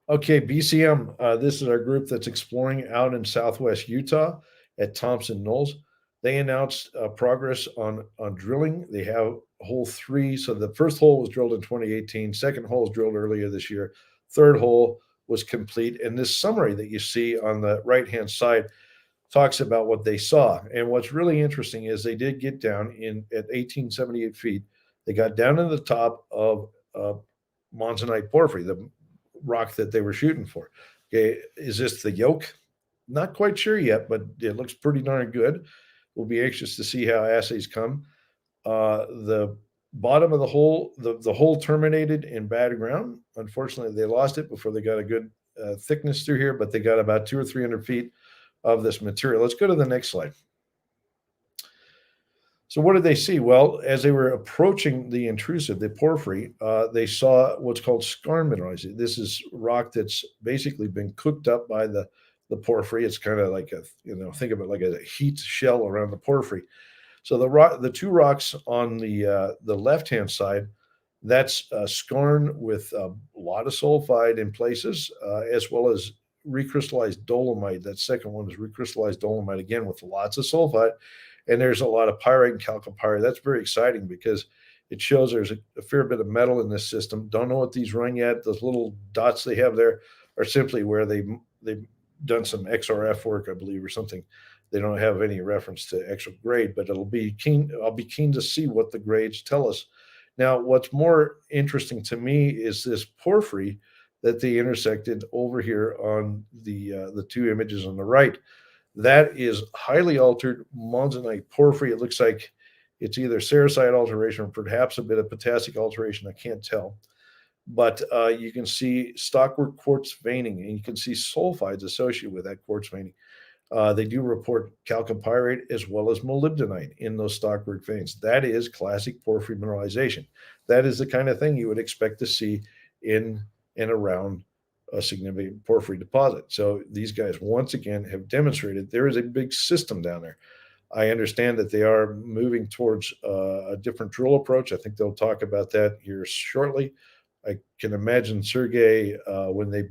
Okay, BCM. This is our group that's exploring out in southwest Utah at Thompson Knolls. They announced progress on drilling. They have hole three. So the first hole was drilled in 2018. Second hole was drilled earlier this year. Third hole was complete. And this summary that you see on the right hand side talks about what they saw. And what's really interesting is they did get down in at 1878 feet. They got down to the top of monzonite porphyry, the rock that they were shooting for. Okay, is this the yolk? Not quite sure yet, but it looks pretty darn good. We'll be anxious to see how assays come. The bottom of the hole, the hole terminated in bad ground. Unfortunately, they lost it before they got a good thickness through here, but they got about 200 or 300 feet of this material. Let's go to the next slide. So what did they see? Well, as they were approaching the intrusive, the porphyry, they saw what's called Skarn mineralized. This is rock that's basically been cooked up by the porphyry. It's kind of like think of it like a heat shell around the porphyry. So the two rocks on the left hand side, that's Skarn with a lot of sulfide in places, as well as recrystallized dolomite. That second one is recrystallized dolomite again with lots of sulfide, and there's a lot of pyrite and chalcopyrite. That's very exciting because it shows there's a fair bit of metal in this system. Don't know what these run yet. Those little dots they have there are simply where they've done some XRF work, I believe, or something. They don't have any reference to actual grade, but I'll be keen to see what the grades tell us. Now, what's more interesting to me is this porphyry that they intersected over here on the two images on the right. That is highly altered monzonite porphyry. It looks like it's either sericite alteration or perhaps a bit of potassic alteration. I can't tell. But you can see stockwork quartz veining, and you can see sulfides associated with that quartz veining. They do report chalcopyrite as well as molybdenite in those stockwork veins. That is classic porphyry mineralization. That is the kind of thing you would expect to see in and around a significant porphyry deposit. So these guys, once again, have demonstrated there is a big system down there. I understand that they are moving towards a different drill approach. I think they'll talk about that here shortly. I can imagine Sergey, when they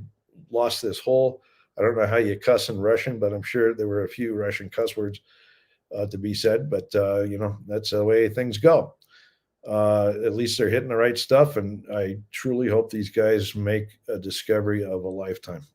lost this hole, I don't know how you cuss in Russian, but I'm sure there were a few Russian cuss words to be said. But that's the way things go. At least they're hitting the right stuff, and I truly hope these guys make a discovery of a lifetime.